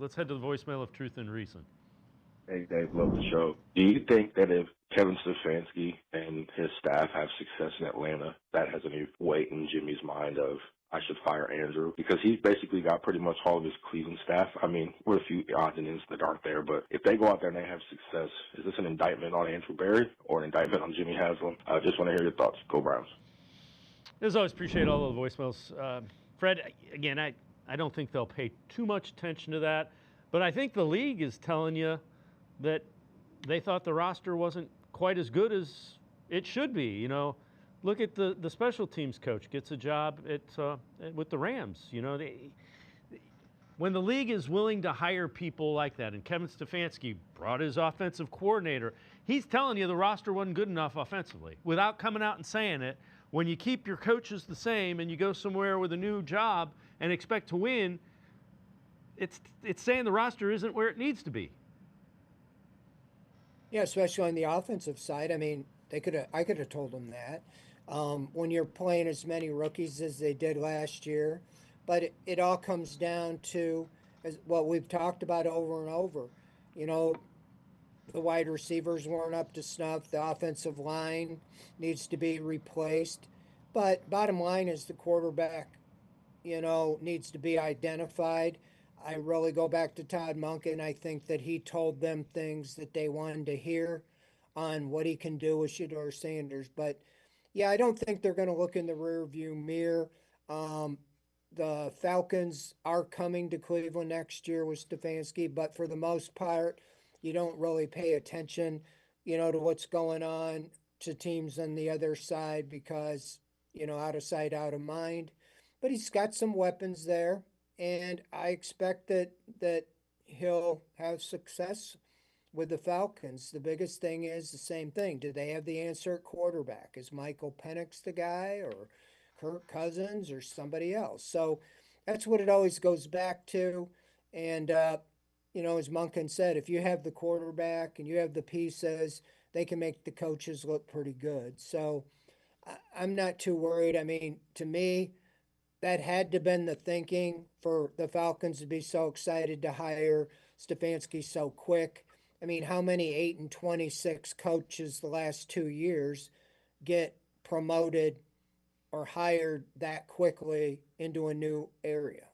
Let's head to the voicemail of Truth and Reason. Hey, Dave, love the show. Do you think that if Kevin Stefanski and his staff have success in Atlanta, that has any weight in Jimmy's mind of, I should fire Andrew? Because he's basically got pretty much all of his Cleveland staff. I mean, with a few odds and ends that aren't there, but if they go out there and they have success, is this an indictment on Andrew Berry or an indictment on Jimmy Haslam? I just want to hear your thoughts. Go Browns. As always, appreciate all of the voicemails. Fred, again, I don't think they'll pay too much attention to that, but I think the league is telling you that they thought the roster wasn't quite as good as it should be. You know, look at the special teams coach gets a job with the Rams. You know, when the league is willing to hire people like that, and Kevin Stefanski brought his offensive coordinator, he's telling you the roster wasn't good enough offensively without coming out and saying it. When you keep your coaches the same and you go somewhere with a new job and expect to win, it's saying the roster isn't where it needs to be. Yeah, especially on the offensive side. I mean, I could have told them that. When you're playing as many rookies as they did last year, but it all comes down to what we've talked about over and over. You know, the wide receivers weren't up to snuff. The offensive line needs to be replaced. But bottom line is the quarterback, needs to be identified. I really go back to Todd Monken. I think that he told them things that they wanted to hear on what he can do with Shedeur Sanders. But, yeah, I don't think they're going to look in the rearview mirror. The Falcons are coming to Cleveland next year with Stefanski, but for the most part, you don't really pay attention, to what's going on to teams on the other side because, out of sight, out of mind. But he's got some weapons there. And I expect that he'll have success with the Falcons. The biggest thing is the same thing. Do they have the answer at quarterback? Is Michael Penix the guy or Kirk Cousins or somebody else? So that's what it always goes back to. And, as Monken said, if you have the quarterback and you have the pieces, they can make the coaches look pretty good. So I'm not too worried. I mean, to me, that had to have been the thinking for the Falcons to be so excited to hire Stefanski so quick. I mean, how many 8-26 coaches the last 2 years get promoted or hired that quickly into a new area?